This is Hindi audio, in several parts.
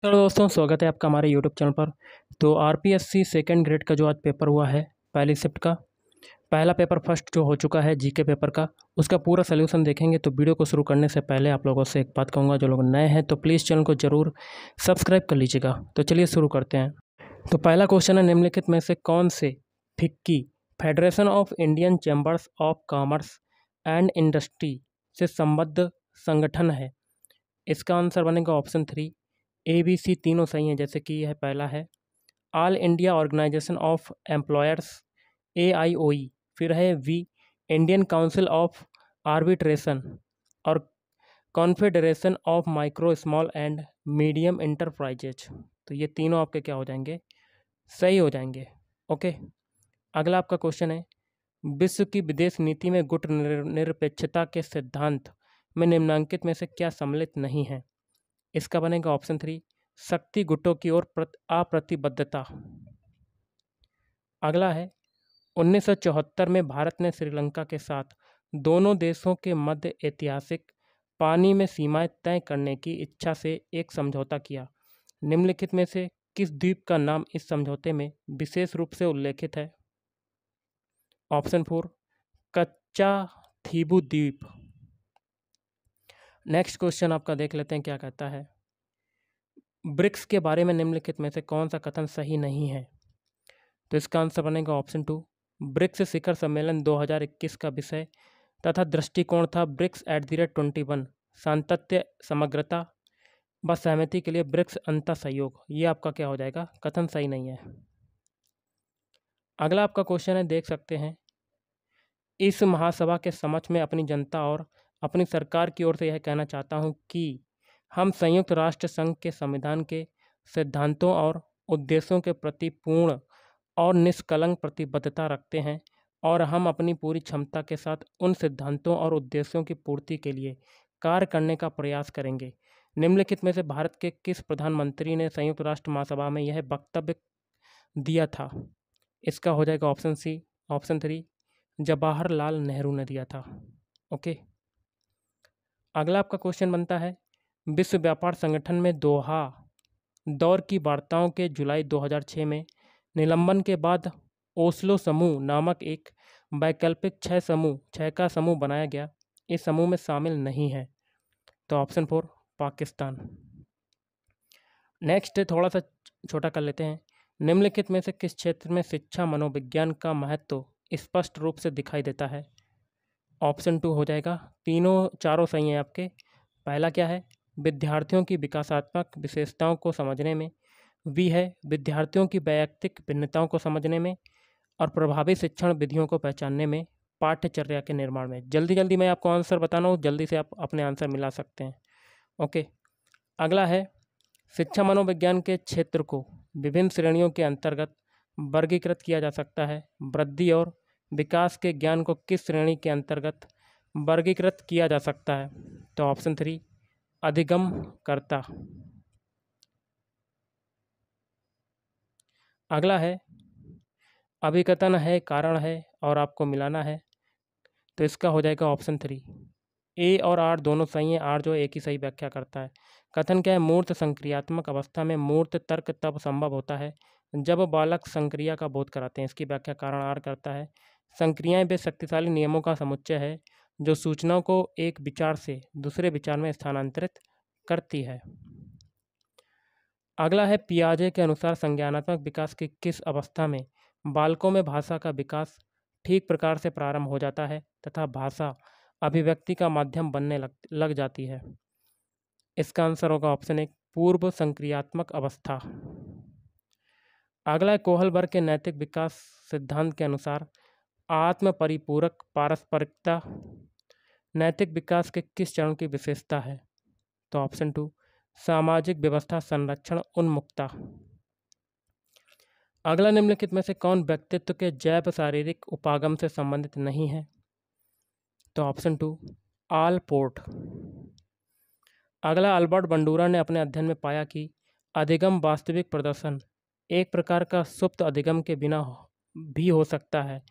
हेलो दोस्तों, स्वागत है आपका हमारे यूट्यूब चैनल पर। तो आरपीएससी सेकंड ग्रेड का जो आज पेपर हुआ है, पहली शिफ्ट का पहला पेपर फर्स्ट जो हो चुका है जीके पेपर का, उसका पूरा सलूशन देखेंगे। तो वीडियो को शुरू करने से पहले आप लोगों से एक बात कहूँगा, जो लोग नए हैं तो प्लीज़ चैनल को ज़रूर सब्सक्राइब कर लीजिएगा। तो चलिए शुरू करते हैं। तो पहला क्वेश्चन है, निम्नलिखित में से कौन से FICCI federation of Indian chambers of commerce and industry से संबद्ध संगठन है? इसका आंसर बनेगा ऑप्शन 3। ए बी सी तीनों सही हैं, जैसे कि यह पहला है all India organisation of employers AIOE, फिर है वी इंडियन काउंसिल ऑफ आर्बिट्रेशन और confederation of micro small and medium enterprises. तो ये तीनों आपके क्या हो जाएंगे, सही हो जाएंगे। ओके, अगला आपका क्वेश्चन है, विश्व की विदेश नीति में गुट निरपेक्षता के सिद्धांत में निम्नांकित में से क्या सम्मिलित नहीं है? इसका बनेगा ऑप्शन 3 शक्ति गुटों की ओर अप्रतिबद्धता। अगला है 1974 में भारत ने श्रीलंका के साथ दोनों देशों के मध्य ऐतिहासिक पानी में सीमाएं तय करने की इच्छा से एक समझौता किया। निम्नलिखित में से किस द्वीप का नाम इस समझौते में विशेष रूप से उल्लेखित है? ऑप्शन 4 कच्चा थीबू द्वीप। नेक्स्ट क्वेश्चन आपका देख लेते हैं क्या कहता है, ब्रिक्स के बारे में निम्नलिखित में से कौन सा कथन सही नहीं है? तो इसका आंसर बनेगा ऑप्शन 2 ब्रिक्स शिखर सम्मेलन 2021 का विषय तथा दृष्टिकोण था ब्रिक्स @21 सातत्य, समग्रता व सहमति के लिए ब्रिक्स अंतर सहयोग। ये आपका क्या हो जाएगा, कथन सही नहीं है। अगला आपका क्वेश्चन है, देख सकते हैं, इस महासभा के समक्ष में अपनी जनता और अपनी सरकार की ओर से यह कहना चाहता हूं कि हम संयुक्त राष्ट्र संघ के संविधान के सिद्धांतों और उद्देश्यों के प्रति पूर्ण और निष्कलंक प्रतिबद्धता रखते हैं और हम अपनी पूरी क्षमता के साथ उन सिद्धांतों और उद्देश्यों की पूर्ति के लिए कार्य करने का प्रयास करेंगे। निम्नलिखित में से भारत के किस प्रधानमंत्री ने संयुक्त राष्ट्र महासभा में यह वक्तव्य दिया था? इसका हो जाएगा option C, option 3 Jawaharlal Nehru ने दिया था। ओके, अगला आपका क्वेश्चन बनता है, विश्व व्यापार संगठन में दोहा दौर की वार्ताओं के जुलाई 2006 में निलंबन के बाद ओस्लो समूह नामक एक वैकल्पिक छह का समूह बनाया गया। इस समूह में शामिल नहीं है। तो ऑप्शन 4 पाकिस्तान। नेक्स्ट थोड़ा सा छोटा कर लेते हैं, निम्नलिखित में से किस क्षेत्र में शिक्षा मनोविज्ञान का महत्व स्पष्ट रूप से दिखाई देता है? ऑप्शन 2 हो जाएगा, चारों सही हैं आपके। पहला क्या है, विद्यार्थियों की विकासात्मक विशेषताओं को समझने में, वी है विद्यार्थियों की वैयक्तिक भिन्नताओं को समझने में और प्रभावी शिक्षण विधियों को पहचानने में, पाठ्यचर्या के निर्माण में। जल्दी जल्दी मैं आपको आंसर बताना हूँ, जल्दी से आप अपने आंसर मिला सकते हैं। ओके, अगला है, शिक्षा मनोविज्ञान के क्षेत्र को विभिन्न श्रेणियों के अंतर्गत वर्गीकृत किया जा सकता है। वृद्धि और विकास के ज्ञान को किस श्रेणी के अंतर्गत वर्गीकृत किया जा सकता है? तो ऑप्शन 3 अधिगम कर्ता। अगला है, अभिकथन है, कारण है और आपको मिलाना है। तो इसका हो जाएगा ऑप्शन 3 ए और आर दोनों सही हैं। आर जो एक ही सही व्याख्या करता है। कथन क्या है, मूर्त संक्रियात्मक अवस्था में मूर्त तर्क तब संभव होता है जब बालक संक्रिया का बोध कराते हैं। इसकी व्याख्या कारण आर करता है। संक्रियाएं वे शक्तिशाली नियमों का समुच्चय है जो सूचनाओं को एक विचार से दूसरे विचार में स्थानांतरित करती है। अगला है, पियाजे के अनुसार संज्ञानात्मक विकास की किस अवस्था में बालकों में भाषा का विकास ठीक प्रकार से प्रारंभ हो जाता है तथा भाषा अभिव्यक्ति का माध्यम बनने लग जाती है? इसका आंसर होगा ऑप्शन 1 पूर्व संक्रियात्मक अवस्था। अगला है, कोहलबर्ग के नैतिक विकास सिद्धांत के अनुसार आत्म परिपूरक पारस्परिकता नैतिक विकास के किस चरण की विशेषता है? तो ऑप्शन 2 सामाजिक व्यवस्था संरक्षण उन्मुक्ता। अगला, निम्नलिखित में से कौन व्यक्तित्व के जैव शारीरिक उपागम से संबंधित नहीं है? तो ऑप्शन 2 आलपोर्ट। अगला, अल्बर्ट बंडूरा ने अपने अध्ययन में पाया कि अधिगम वास्तविक प्रदर्शन एक प्रकार का सुप्त अधिगम के बिना भी हो सकता है।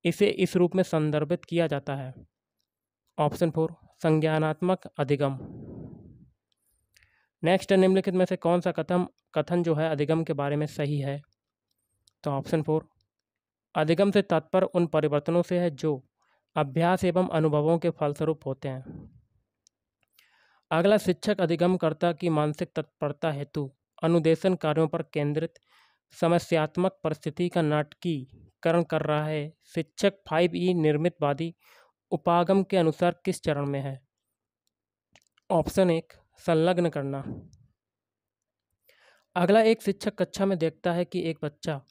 इसे इस रूप में संदर्भित किया जाता है। ऑप्शन 4 संज्ञानात्मक अधिगम। नेक्स्ट, निम्नलिखित में से कौन सा कथन जो है अधिगम के बारे में सही है? तो ऑप्शन 4, अधिगम से तात्पर्य उन परिवर्तनों से है जो अभ्यास एवं अनुभवों के फलस्वरूप होते हैं। अगला, शिक्षक अधिगमकर्ता की मानसिक तत्परता हेतु अनुदेशन कार्यों पर केंद्रित समस्यात्मक परिस्थिति का नाटकीकरण कर रहा है। शिक्षक 5E निर्मितवादी उपागम के अनुसार किस चरण में है? ऑप्शन 1, संलग्न करना। अगला, एक शिक्षक कक्षा में देखता है कि एक बच्चा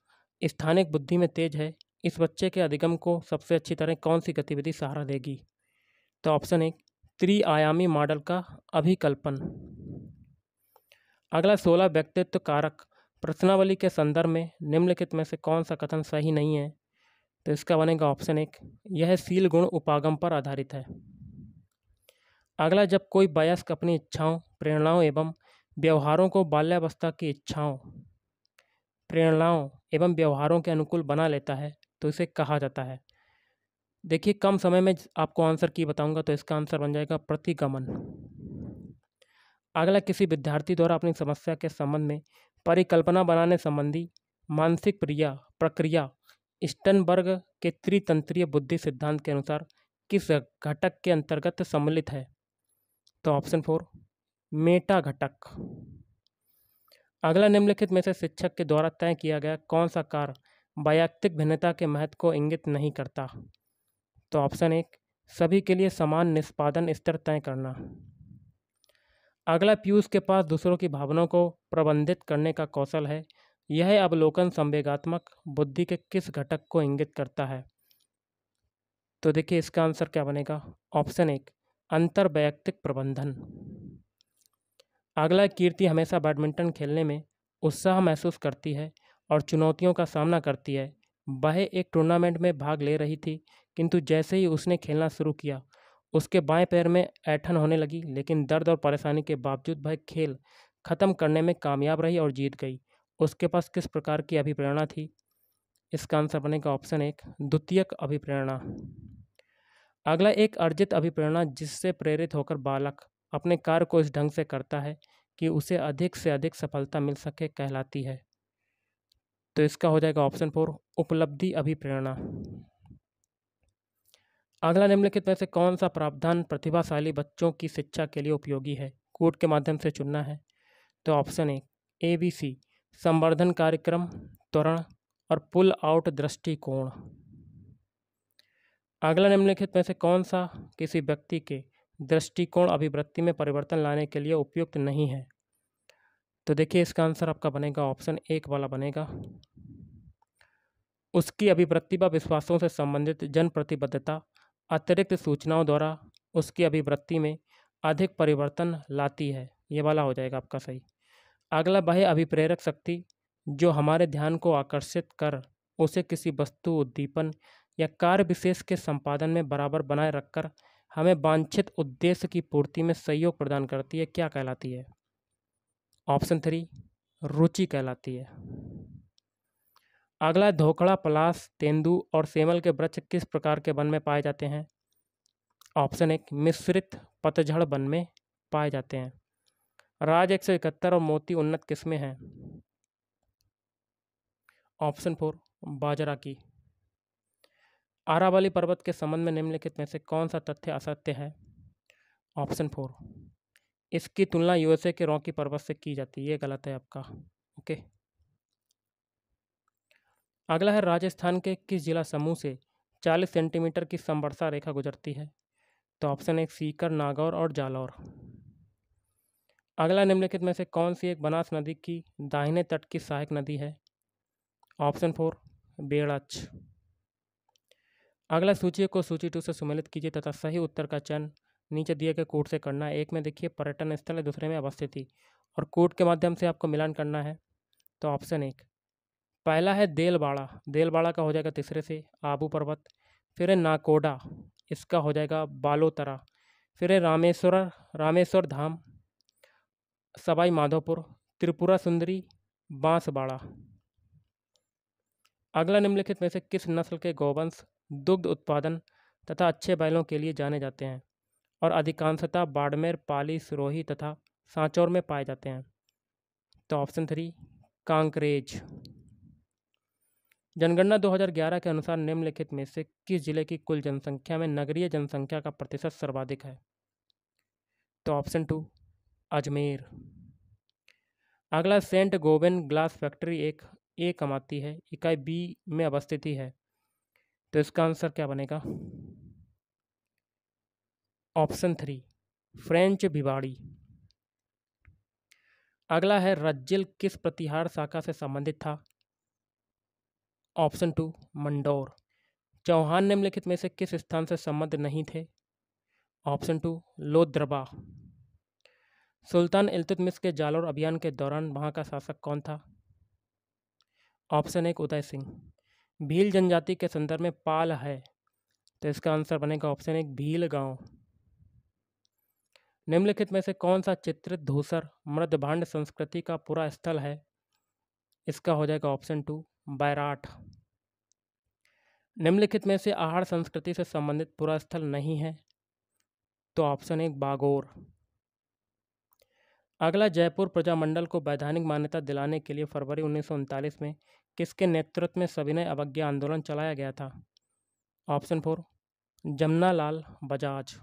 स्थानिक बुद्धि में तेज है। इस बच्चे के अधिगम को सबसे अच्छी तरह कौन सी गतिविधि सहारा देगी? तो ऑप्शन 1, त्रिआयामी मॉडल का अभिकल्पन। अगला, 16 व्यक्तित्व कारक प्रश्नावली के संदर्भ में निम्नलिखित में से कौन सा कथन सही नहीं है? तो इसका बनेगा ऑप्शन 1, यह शील गुण उपागम पर आधारित है। अगला, जब कोई वयस्क अपनी इच्छाओं, प्रेरणाओं एवं व्यवहारों को बाल्यावस्था की इच्छाओं, प्रेरणाओं एवं व्यवहारों के अनुकूल बना लेता है तो इसे कहा जाता है। देखिए, कम समय में आपको आंसर की बताऊंगा, तो इसका आंसर बन जाएगा प्रतिगमन। अगला, किसी विद्यार्थी द्वारा अपनी समस्या के संबंध में परिकल्पना बनाने संबंधी मानसिक प्रक्रिया स्टर्नबर्ग के त्रितंत्रीय बुद्धि सिद्धांत के अनुसार किस घटक के अंतर्गत सम्मिलित है? तो ऑप्शन 4, मेटा घटक। अगला, निम्नलिखित में से शिक्षक के द्वारा तय किया गया कौन सा कार्य वैयक्तिक भिन्नता के महत्व को इंगित नहीं करता? तो ऑप्शन 1, सभी के लिए समान निष्पादन स्तर तय करना। अगला, पीयूष के पास दूसरों की भावनाओं को प्रबंधित करने का कौशल है। यह अवलोकन संवेगात्मक बुद्धि के किस घटक को इंगित करता है? तो देखिए, इसका आंसर क्या बनेगा? ऑप्शन 1, अंतर्वैयक्तिक प्रबंधन। अगला, कीर्ति हमेशा बैडमिंटन खेलने में उत्साह महसूस करती है और चुनौतियों का सामना करती है। वह एक टूर्नामेंट में भाग ले रही थी, किंतु जैसे ही उसने खेलना शुरू किया उसके बाएं पैर में ऐंठन होने लगी, लेकिन दर्द और परेशानी के बावजूद वह खेल खत्म करने में कामयाब रही और जीत गई। उसके पास किस प्रकार की अभिप्रेरणा थी? इसका आंसर बनेगा ऑप्शन 1, द्वितीयक अभिप्रेरणा। अगला, एक अर्जित अभिप्रेरणा जिससे प्रेरित होकर बालक अपने कार्य को इस ढंग से करता है कि उसे अधिक से अधिक सफलता मिल सके कहलाती है। तो इसका हो जाएगा ऑप्शन 4, उपलब्धि अभिप्रेरणा। अगला, निम्नलिखित में से कौन सा प्रावधान प्रतिभाशाली बच्चों की शिक्षा के लिए उपयोगी है? कोड के माध्यम से चुनना है। तो ऑप्शन 1, ABC, संवर्धन कार्यक्रम, त्वरण और पुल आउट दृष्टिकोण। अगला, निम्नलिखित में से कौन सा किसी व्यक्ति के दृष्टिकोण अभिवृत्ति में परिवर्तन लाने के लिए उपयुक्त नहीं है? तो देखिए, इसका आंसर आपका बनेगा ऑप्शन 1 वाला बनेगा। उसकी अभिवृत्ति व विश्वासों से संबंधित जन प्रतिबद्धता अतिरिक्त सूचनाओं द्वारा उसकी अभिवृत्ति में अधिक परिवर्तन लाती है। ये वाला हो जाएगा आपका सही। अगला, वह अभिप्रेरक शक्ति जो हमारे ध्यान को आकर्षित कर उसे किसी वस्तु, उद्दीपन या कार्य विशेष के संपादन में बराबर बनाए रखकर हमें वांछित उद्देश्य की पूर्ति में सहयोग प्रदान करती है, क्या कहलाती है? ऑप्शन 3, रुचि कहलाती है। अगला, धोकड़ा, पलाश, तेंदू और सेमल के वृक्ष किस प्रकार के वन में पाए जाते हैं? ऑप्शन 1, मिश्रित पतझड़ वन में पाए जाते हैं। राज 171 और मोती उन्नत किस्में हैं। ऑप्शन 4, बाजरा की। आरावली पर्वत के संबंध में निम्नलिखित में से कौन सा तथ्य असत्य है? ऑप्शन 4, इसकी तुलना यूएसए के रॉकी पर्वत से की जाती है। ये गलत है आपका। ओके। अगला है, राजस्थान के किस जिला समूह से 40 सेंटीमीटर की समवर्षा रेखा गुजरती है? तो ऑप्शन 1, सीकर, नागौर और जालौर। अगला, निम्नलिखित में से कौन सी एक बनास नदी की दाहिने तट की सहायक नदी है? ऑप्शन 4, बेड़च। अगला, सूची को सूची 2 से सुमेलित कीजिए तथा सही उत्तर का चयन नीचे दिए गए कोड से करना है। एक में देखिए पर्यटन स्थल है, दूसरे में अवस्थिति, और कोड के माध्यम से आपको मिलान करना है। तो ऑप्शन 1, पहला है देलवाड़ा। देलवाड़ा का हो जाएगा तीसरे से आबू पर्वत। फिर है नाकोडा, इसका हो जाएगा बालोतरा। फिर है रामेश्वर धाम, सवाई माधोपुर, त्रिपुरा सुंदरी, बांसवाड़ा। अगला, निम्नलिखित में से किस नस्ल के गौवंश दुग्ध उत्पादन तथा अच्छे बैलों के लिए जाने जाते हैं और अधिकांशतः बाड़मेर, पाली, सिरोही तथा सांचौर में पाए जाते हैं? तो ऑप्शन 3 कांकरेज। जनगणना 2011 के अनुसार निम्नलिखित में से किस जिले की कुल जनसंख्या में नगरीय जनसंख्या का प्रतिशत सर्वाधिक है? तो ऑप्शन 2 अजमेर। अगला, सेंट गोबेन ग्लास फैक्ट्री एक ए कमाती है, इकाई बी में अवस्थित ही है, तो इसका आंसर क्या बनेगा? Option 3 French Bhiwadi. अगला है, रज्जिल किस प्रतिहार शाखा से संबंधित था? ऑप्शन 2 मंडौर। चौहान निम्नलिखित में से किस स्थान से संबंध नहीं थे? ऑप्शन 2 लोद्रबा। सुल्तान इल्तुतमिश के जालोर अभियान के दौरान वहां का शासक कौन था? ऑप्शन 1 उदय सिंह। भील जनजाति के संदर्भ में पाल है, तो इसका आंसर बनेगा ऑप्शन 1 भील गांव। निम्नलिखित में से कौन सा चित्रित धूसर मृदभांड संस्कृति का पूरा स्थल है? इसका हो जाएगा ऑप्शन 2 बैराठ। निम्नलिखित में से आहार संस्कृति से संबंधित पूरा स्थल नहीं है, तो ऑप्शन 1 बागोर। अगला, जयपुर प्रजामंडल को वैधानिक मान्यता दिलाने के लिए फरवरी 1939 में किसके नेतृत्व में सविनय अवज्ञा आंदोलन चलाया गया था? ऑप्शन 4 जमनालाल बजाज।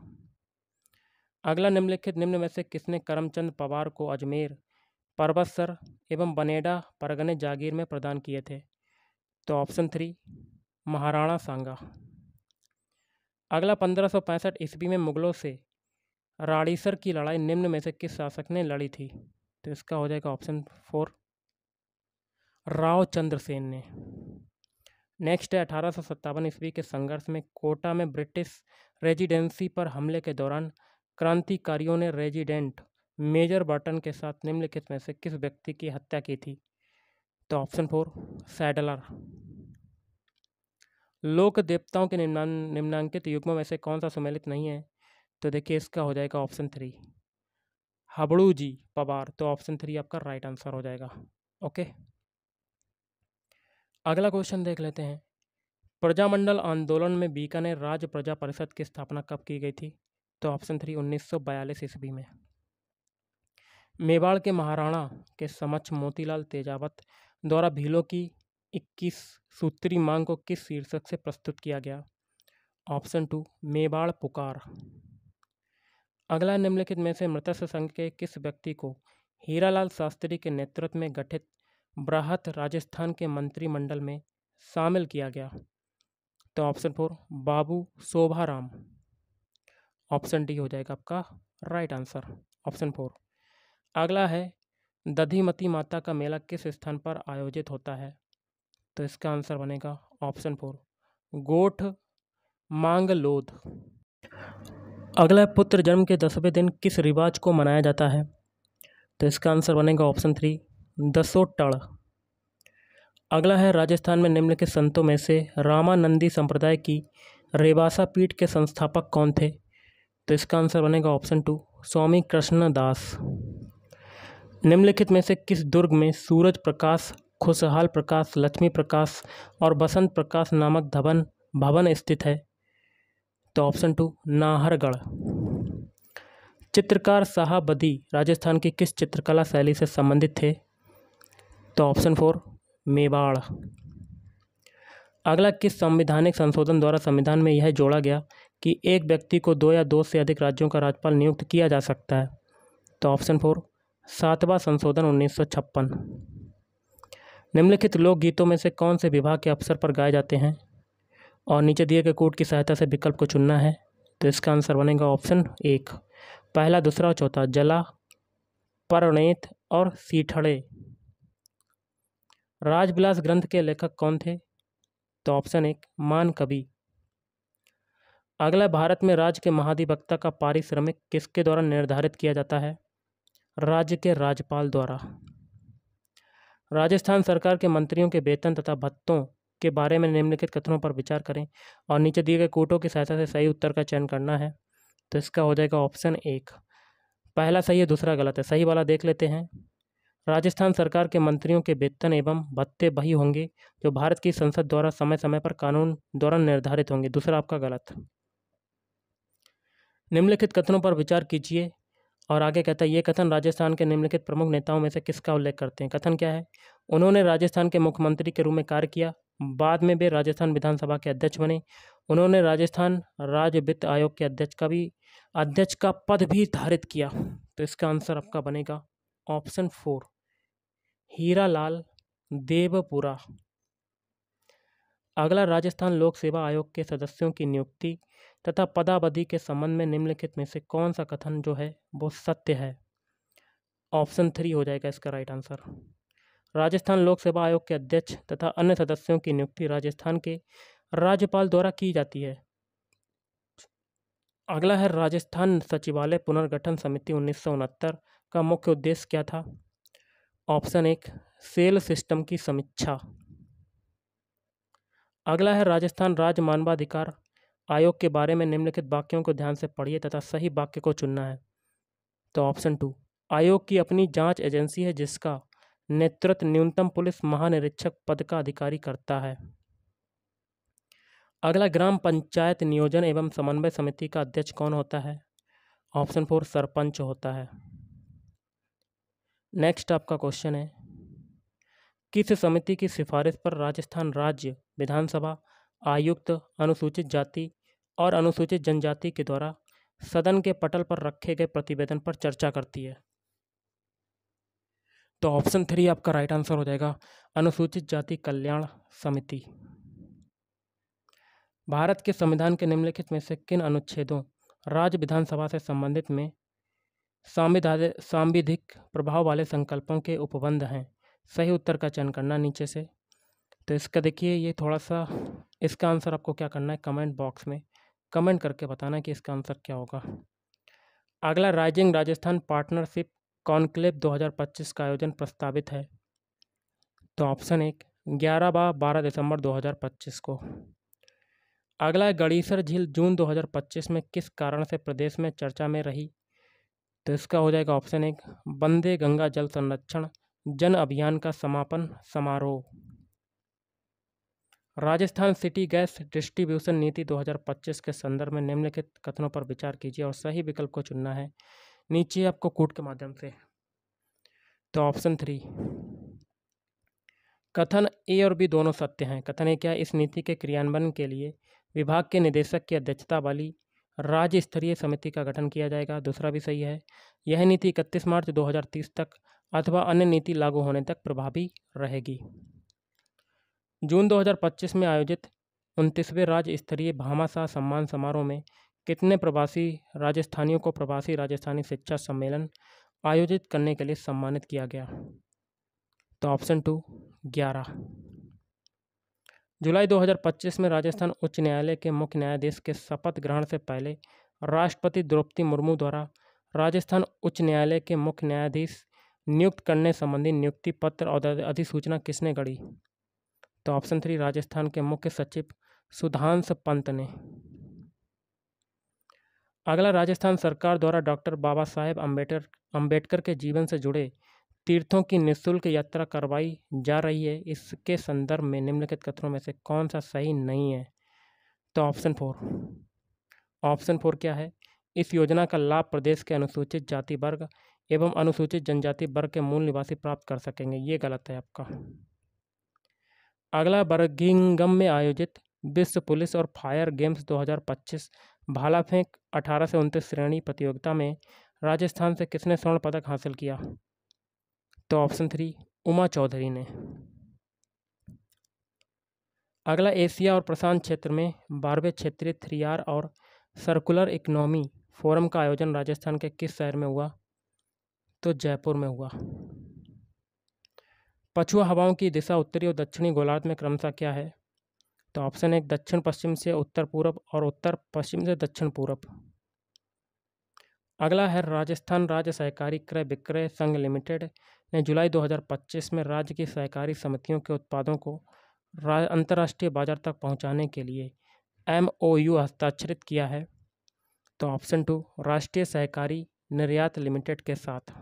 अगला, निम्न में से किसने करमचंद पवार को अजमेर, परबतसर एवं बनेडा परगने जागीर में प्रदान किए थे? तो ऑप्शन 3 महाराणा सांगा। अगला, 1565 ईस्वी में मुगलों से राड़ीसर की लड़ाई निम्न में से किस शासक ने लड़ी थी? तो इसका हो जाएगा ऑप्शन 4 राव चंद्रसेन ने। नेक्स्ट है, 1857 ईस्वी के संघर्ष में कोटा में ब्रिटिश रेजिडेंसी पर हमले के दौरान क्रांतिकारियों ने रेजिडेंट मेजर बर्टन के साथ निम्नलिखित में से किस व्यक्ति की हत्या की थी? तो ऑप्शन 4 सैडलर। लोक देवताओं के निम्नांकित युग्मों में से कौन सा सुमेलित नहीं है? तो देखिए, इसका हो जाएगा ऑप्शन 3 हबड़ू जी पवार। तो ऑप्शन 3 आपका राइट आंसर हो जाएगा। ओके, अगला क्वेश्चन देख लेते हैं। प्रजामंडल आंदोलन में बीकानेर राज्य प्रजा परिषद की स्थापना कब की गई थी? तो ऑप्शन 3 1942 ईस्वी में। मेवाड़ के महाराणा के समक्ष मोतीलाल तेजावत द्वारा भीलों की 21 सूत्री मांग को किस शीर्षक से प्रस्तुत किया गया? ऑप्शन 2 मेवाड़ पुकार। अगला, निम्नलिखित में से मृत्स्य संघ के किस व्यक्ति को हीरालाल शास्त्री के नेतृत्व में गठित बृहत राजस्थान के मंत्रिमंडल में शामिल किया गया? तो ऑप्शन 4 बाबू शोभाराम। ऑप्शन डी हो जाएगा आपका राइट आंसर, ऑप्शन 4। अगला है, दधिमती माता का मेला किस स्थान पर आयोजित होता है? तो इसका आंसर बनेगा ऑप्शन 4 गोठ मांगलोद। अगला, पुत्र जन्म के 10वें दिन किस रिवाज को मनाया जाता है? तो इसका आंसर बनेगा ऑप्शन 3 दसोटड़। अगला है, राजस्थान में निम्नलिखित संतों में से रामानंदी संप्रदाय की रेवासा पीठ के संस्थापक कौन थे? तो इसका आंसर बनेगा ऑप्शन 2 स्वामी कृष्णदास। निम्नलिखित में से किस दुर्ग में सूरज प्रकाश, खुशहाल प्रकाश, लक्ष्मी प्रकाश और बसंत प्रकाश नामक भवन स्थित है? तो ऑप्शन 2 नाहरगढ़। चित्रकार शाहाबदी राजस्थान की किस चित्रकला शैली से संबंधित थे? तो ऑप्शन 4 मेवाड़। अगला, किस संवैधानिक संशोधन द्वारा संविधान में यह जोड़ा गया कि एक व्यक्ति को 2 या 2 से अधिक राज्यों का राज्यपाल नियुक्त किया जा सकता है? तो ऑप्शन 4 7वां संशोधन 1956। निम्नलिखित लोकगीतों में से कौन से विवाह के अवसर पर गाए जाते हैं? और नीचे दिए गए कोड की सहायता से विकल्प को चुनना है। तो इसका आंसर बनेगा ऑप्शन 1 पहला, दूसरा और चौथा, जला, परणेत और सीठड़े। राजविलास ग्रंथ के लेखक कौन थे? तो ऑप्शन 1 मान कवि। अगला, भारत में राज्य के महाधिवक्ता का पारिश्रमिक किसके द्वारा निर्धारित किया जाता है? राज्य के राज्यपाल द्वारा। राजस्थान सरकार के मंत्रियों के वेतन तथा भत्तों के बारे में निम्नलिखित कथनों पर विचार करें और नीचे दिए गए कोटों की सहायता से सही उत्तर का चयन करना है। तो इसका हो जाएगा ऑप्शन 1 पहला सही है, दूसरा गलत है। सही वाला देख लेते हैं। राजस्थान सरकार के मंत्रियों के वेतन एवं भत्ते वही होंगे जो भारत की संसद द्वारा समय समय पर कानून द्वारा निर्धारित होंगे। दूसरा आपका गलत। निम्नलिखित कथनों पर विचार कीजिए और आगे कहता है ये कथन राजस्थान के निम्नलिखित प्रमुख नेताओं में से किसका उल्लेख करते हैं। कथन क्या है, उन्होंने राजस्थान के मुख्यमंत्री के रूप में कार्य किया, बाद में वे राजस्थान विधानसभा के अध्यक्ष बने, उन्होंने राजस्थान राज्य वित्त आयोग के अध्यक्ष का पद भी धारित किया। तो इसका आंसर आपका बनेगा ऑप्शन 4 हीरालाल देवपुरा। अगला, राजस्थान लोक सेवा आयोग के सदस्यों की नियुक्ति तथा पदावधि के संबंध में निम्नलिखित में से कौन सा कथन जो है वो सत्य है। ऑप्शन 3 हो जाएगा इसका राइट आंसर। राजस्थान लोक सेवा आयोग के अध्यक्ष तथा अन्य सदस्यों की नियुक्ति राजस्थान के राज्यपाल द्वारा की जाती है। अगला है, राजस्थान सचिवालय पुनर्गठन समिति 1969 का मुख्य उद्देश्य क्या था। ऑप्शन 1 सेल सिस्टम की समीक्षा। अगला है, राजस्थान राज्य मानवाधिकार आयोग के बारे में निम्नलिखित वाक्यों को ध्यान से पढ़िए तथा सही वाक्य को चुनना है। तो ऑप्शन 2 आयोग की अपनी जांच एजेंसी है जिसका नेतृत्व न्यूनतम पुलिस महानिरीक्षक पद का अधिकारी करता है। अगला, ग्राम पंचायत नियोजन एवं समन्वय समिति का अध्यक्ष कौन होता है। ऑप्शन 4 सरपंच होता है। नेक्स्ट आपका क्वेश्चन है, किस समिति की सिफारिश पर राजस्थान राज्य विधानसभा आयुक्त अनुसूचित जाति और अनुसूचित जनजाति के द्वारा सदन के पटल पर रखे गए प्रतिवेदन पर चर्चा करती है। तो ऑप्शन 3 आपका राइट आंसर हो जाएगा अनुसूचित जाति कल्याण समिति। भारत के संविधान के निम्नलिखित में से किन अनुच्छेदों राज्य विधानसभा से संबंधित में सांविधिक प्रभाव वाले संकल्पों के उपबंध हैं। सही उत्तर का चयन करना नीचे से। तो इसका देखिए, ये थोड़ा सा इसका आंसर आपको क्या करना है, कमेंट बॉक्स में कमेंट करके बताना कि इसका आंसर क्या होगा। अगला, राइजिंग राजस्थान पार्टनरशिप कॉन्क्लेव 2025 का आयोजन प्रस्तावित है। तो ऑप्शन 1 11-12 दिसंबर 2025 को। अगला है, गड़ीसर झील जून 2025 में किस कारण से प्रदेश में चर्चा में रही। तो इसका हो जाएगा ऑप्शन 1 वंदे गंगा जल संरक्षण जन अभियान का समापन समारोह। राजस्थान सिटी गैस डिस्ट्रीब्यूशन नीति 2025 के संदर्भ में निम्नलिखित कथनों पर विचार कीजिए और सही विकल्प को चुनना है नीचे आपको कोड के माध्यम से। तो ऑप्शन 3 कथन ए और बी दोनों सत्य हैं। कथन ए क्या है, इस नीति के क्रियान्वयन के लिए विभाग के निदेशक की अध्यक्षता वाली राज्य स्तरीय समिति का गठन किया जाएगा। दूसरा भी सही है, यह नीति 31 मार्च 2030 तक अथवा अन्य नीति लागू होने तक प्रभावी रहेगी। जून 2025 में आयोजित 29वें राज्य स्तरीय भामाशाह सम्मान समारोह में कितने प्रवासी राजस्थानियों को प्रवासी राजस्थानी शिक्षा सम्मेलन आयोजित करने के लिए सम्मानित किया गया। तो ऑप्शन 2 11। जुलाई 2025 में राजस्थान उच्च न्यायालय के मुख्य न्यायाधीश के शपथ ग्रहण से पहले राष्ट्रपति द्रौपदी मुर्मू द्वारा राजस्थान उच्च न्यायालय के मुख्य न्यायाधीश नियुक्त करने संबंधी नियुक्ति पत्र और अधिसूचना किसने गढ़ी। तो ऑप्शन 3 राजस्थान के मुख्य सचिव सुधांशु पंत ने। अगला, राजस्थान सरकार द्वारा डॉक्टर बाबा साहेब अम्बेडकर के जीवन से जुड़े तीर्थों की निःशुल्क यात्रा करवाई जा रही है। इसके संदर्भ में निम्नलिखित कथनों में से कौन सा सही नहीं है। तो ऑप्शन 4 क्या है, इस योजना का लाभ प्रदेश के अनुसूचित जाति वर्ग एवं अनुसूचित जनजाति वर्ग के मूल निवासी प्राप्त कर सकेंगे। ये गलत है आपका। अगला, बर्मिंघम में आयोजित विश्व पुलिस और फायर गेम्स 2025 भाला फेंक 18 से 29 श्रेणी प्रतियोगिता में राजस्थान से किसने स्वर्ण पदक हासिल किया। तो ऑप्शन 3 उमा चौधरी ने। अगला, एशिया और प्रशांत क्षेत्र में 12वें क्षेत्रीय 3R और सर्कुलर इकोनॉमी फोरम का आयोजन राजस्थान के किस शहर में हुआ। तो जयपुर में हुआ। पछुआ हवाओं की दिशा उत्तरी और दक्षिणी गोलार्ध में क्रमशः क्या है। तो ऑप्शन 1 दक्षिण पश्चिम से उत्तर पूर्व और उत्तर पश्चिम से दक्षिण पूर्व। अगला है, राजस्थान राज्य सहकारी क्रय विक्रय संघ लिमिटेड ने जुलाई 2025 में राज्य की सहकारी समितियों के उत्पादों को अंतर्राष्ट्रीय बाजार तक पहुंचाने के लिए MOU हस्ताक्षरित किया है। तो ऑप्शन 2 राष्ट्रीय सहकारी निर्यात लिमिटेड के साथ।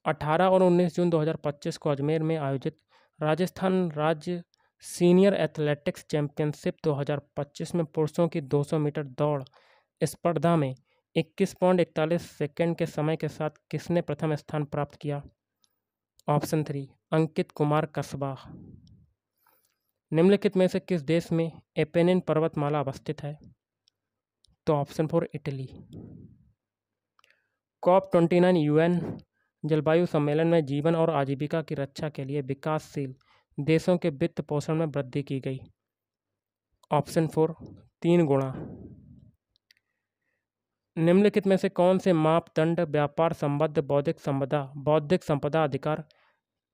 18 और 19 जून 2025 को अजमेर में आयोजित राजस्थान राज्य सीनियर एथलेटिक्स चैंपियनशिप 2025 में पुरुषों की 200 मीटर दौड़ स्पर्धा में 21.41 के समय के साथ किसने प्रथम स्थान प्राप्त किया? ऑप्शन 3 अंकित कुमार कसबा। निम्नलिखित में से किस देश में एपेनिन पर्वतमाला अवस्थित है? तो ऑप्शन 4 इटली। COP29 UN जलवायु सम्मेलन में जीवन और आजीविका की रक्षा के लिए विकासशील देशों के वित्त पोषण में वृद्धि की गई। ऑप्शन 4 3 गुणा। निम्नलिखित में से कौन से मापदंड व्यापार संबद्ध बौद्धिक संपदा अधिकार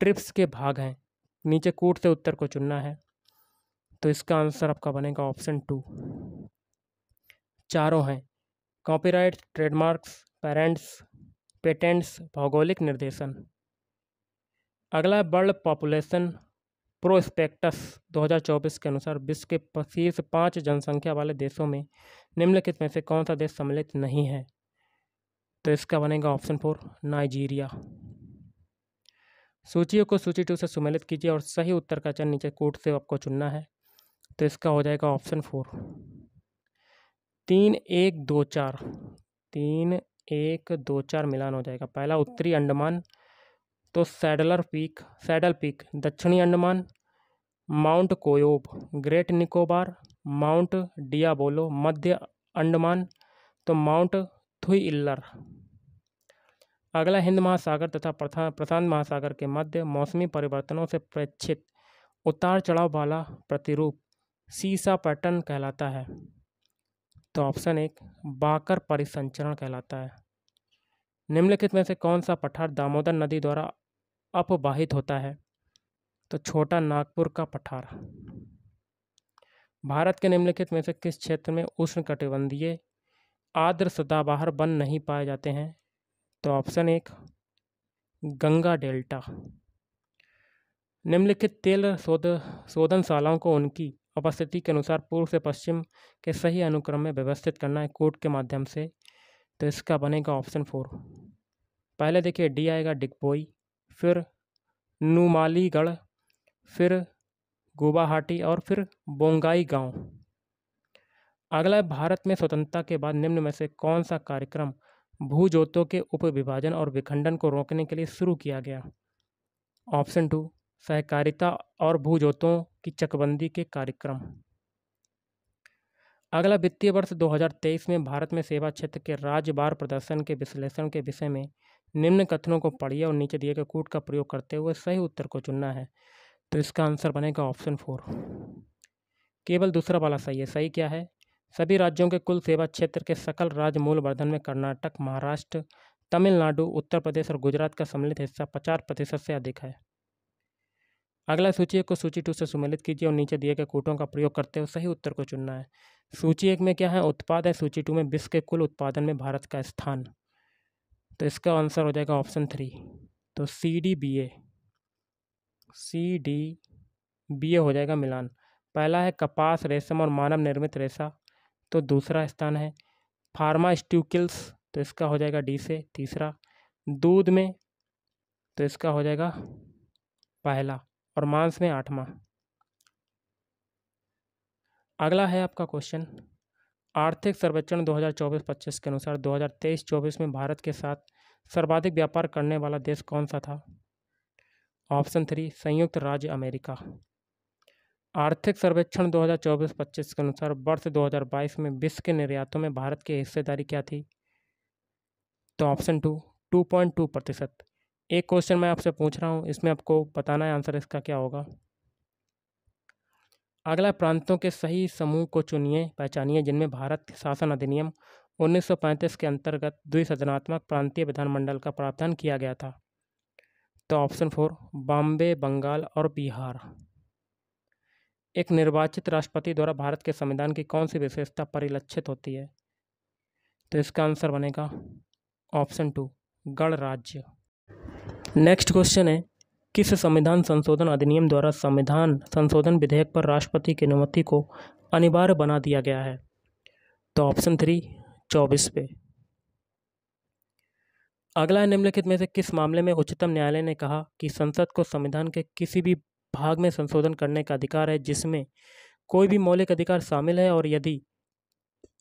ट्रिप्स के भाग हैं? नीचे कूट से उत्तर को चुनना है। तो इसका आंसर आपका बनेगा ऑप्शन 2। चारों हैं: कॉपीराइट, ट्रेडमार्क्स, पेटेंट्स, भौगोलिक निर्देशन। अगला वर्ल्ड पॉपुलेशन प्रोस्पेक्टस 2024 के अनुसार विश्व के शीर्ष 5 जनसंख्या वाले देशों में निम्नलिखित में से कौन सा देश सम्मिलित नहीं है? तो इसका बनेगा ऑप्शन 4 नाइजीरिया। सूचियों को सूची 2 से सम्मिलित कीजिए और सही उत्तर का चयन नीचे कूट से आपको चुनना है। तो इसका हो जाएगा ऑप्शन 4 3 1 2 4। 3 1 2 4 मिलान हो जाएगा। पहला उत्तरी अंडमान तो सैडल पीक दक्षिणी Andaman, mount Koyob great Nicobar, mount Diavolo मध्य अंडमान तो माउंट थुइल्लर। अगला हिंद महासागर तथा प्रशांत महासागर के मध्य मौसमी परिवर्तनों से प्रेक्षित उतार चढ़ाव वाला प्रतिरूप सीसा पैटर्न कहलाता है। तो ऑप्शन 1 बाकर परिसंचरण कहलाता है। निम्नलिखित में से कौन सा पठार दामोदर नदी द्वारा अपवाहित होता है? तो छोटा नागपुर का पठार। भारत के निम्नलिखित में से किस क्षेत्र में उष्णकटिबंधीय आर्द्र सदाबहार वन नहीं पाए जाते हैं? तो ऑप्शन 1 गंगा डेल्टा। निम्नलिखित तेल शोधनशालाओं को उनकी उपस्थिति के अनुसार पूर्व से पश्चिम के सही अनुक्रम में व्यवस्थित करना है कोड के माध्यम से। तो इसका बनेगा ऑप्शन 4। पहले देखिए डी आएगा डिगबोई, फिर नुमालीगढ़, फिर गुवाहाटी और फिर बोंगाई गांव। अगला भारत में स्वतंत्रता के बाद निम्न में से कौन सा कार्यक्रम भूजोतों के उपविभाजन और विखंडन को रोकने के लिए शुरू किया गया? ऑप्शन 2 सहकारिता और भूजोतों की चकबंदी के कार्यक्रम। अगला वित्तीय वर्ष 2023 में भारत में सेवा क्षेत्र के राज्यवार प्रदर्शन के विश्लेषण के विषय में निम्न कथनों को पढ़िए और नीचे दिए गए कूट का प्रयोग करते हुए सही उत्तर को चुनना है। तो इसका आंसर बनेगा ऑप्शन 4। केवल दूसरा वाला सही है। सही क्या है? सभी राज्यों के कुल सेवा क्षेत्र के सकल राज्य मूल्यवर्धन में कर्नाटक, महाराष्ट्र, तमिलनाडु, उत्तर प्रदेश और गुजरात का सम्मिलित हिस्सा 50% से अधिक है। अगला सूची 1 को सूची 2 से सम्मिलित कीजिए और नीचे दिए गए कूटों का प्रयोग करते हुए सही उत्तर को चुनना है। सूची 1 में क्या है? उत्पाद है। सूची 2 में विश्व के कुल उत्पादन में भारत का स्थान। तो इसका आंसर हो जाएगा ऑप्शन 3। तो CDBA हो जाएगा मिलान। पहला है कपास, रेशम और मानव निर्मित रेशा, तो दूसरा स्थान है फार्मास्यूटिकल्स, तो इसका हो जाएगा डी से तीसरा। दूध में तो इसका हो जाएगा पहला और मांस में 8वां। अगला है आपका क्वेश्चन, आर्थिक सर्वेक्षण 2024-25 के अनुसार 2023-24 में भारत के साथ सर्वाधिक व्यापार करने वाला देश कौन सा था? ऑप्शन 3 संयुक्त राज्य अमेरिका। आर्थिक सर्वेक्षण 2024-25 के अनुसार वर्ष 2022 में विश्व के निर्यातों में भारत की हिस्सेदारी क्या थी? तो ऑप्शन 2 2.2%। एक क्वेश्चन मैं आपसे पूछ रहा हूँ, इसमें आपको बताना है आंसर इसका क्या होगा। अगला प्रांतों के सही समूह को पहचानिए जिनमें भारत शासन अधिनियम 1935 के अंतर्गत द्विसदनात्मक प्रांतीय विधानमंडल का प्रावधान किया गया था। तो ऑप्शन 4 बॉम्बे, बंगाल और बिहार। एक निर्वाचित राष्ट्रपति द्वारा भारत के संविधान की कौन सी विशेषता परिलक्षित होती है? तो इसका आंसर बनेगा ऑप्शन 2 गणराज्य। नेक्स्ट क्वेश्चन है, किस संविधान संशोधन अधिनियम द्वारा संविधान संशोधन विधेयक पर राष्ट्रपति की अनुमति को अनिवार्य बना दिया गया है? तो ऑप्शन 3 24 पे। अगला है, निम्नलिखित में से किस मामले में उच्चतम न्यायालय ने कहा कि संसद को संविधान के किसी भी भाग में संशोधन करने का अधिकार है जिसमें कोई भी मौलिक अधिकार शामिल है और यदि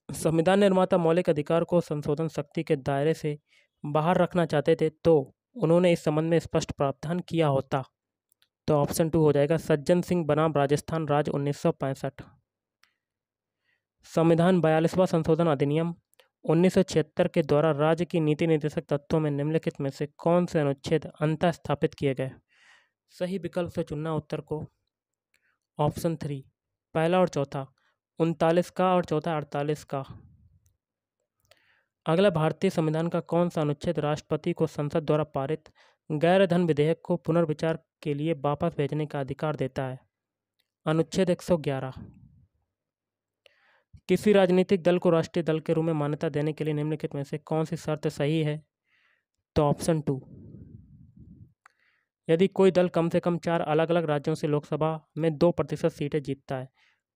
संविधान निर्माता मौलिक अधिकार को संशोधन शक्ति के दायरे से बाहर रखना चाहते थे तो उन्होंने इस संबंध में स्पष्ट प्रावधान किया होता। तो ऑप्शन 2 हो जाएगा सज्जन सिंह बनाम राजस्थान राज्य 1965। संविधान 42वां संशोधन अधिनियम 1976 के द्वारा राज्य की नीति निर्देशक तत्वों में निम्नलिखित में से कौन से अनुच्छेद अंतः स्थापित किए गए? सही विकल्प से चुनना उत्तर को। ऑप्शन 3 पहला और चौथा 39 का और चौथा 48 का। अगला भारतीय संविधान का कौन सा अनुच्छेद राष्ट्रपति को संसद द्वारा पारित गैर धन विधेयक को पुनर्विचार के लिए वापस भेजने का अधिकार देता है? अनुच्छेद 111। किसी राजनीतिक दल को राष्ट्रीय दल के रूप में मान्यता देने के लिए निम्नलिखित में से कौन सी शर्त सही है? तो ऑप्शन 2 यदि कोई दल कम से कम 4 अलग अलग राज्यों से लोकसभा में 2% सीटें जीतता है।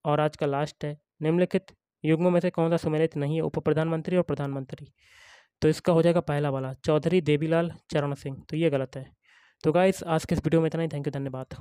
और आज का लास्ट है, निम्नलिखित युग्मों में से कौन सा सम्मिलित नहीं है? उप प्रधानमंत्री और प्रधानमंत्री। तो इसका हो जाएगा पहला वाला चौधरी देवीलाल चरण सिंह। तो ये गलत है। तो गाइस आज के इस वीडियो में इतना ही। थैंक यू, धन्यवाद।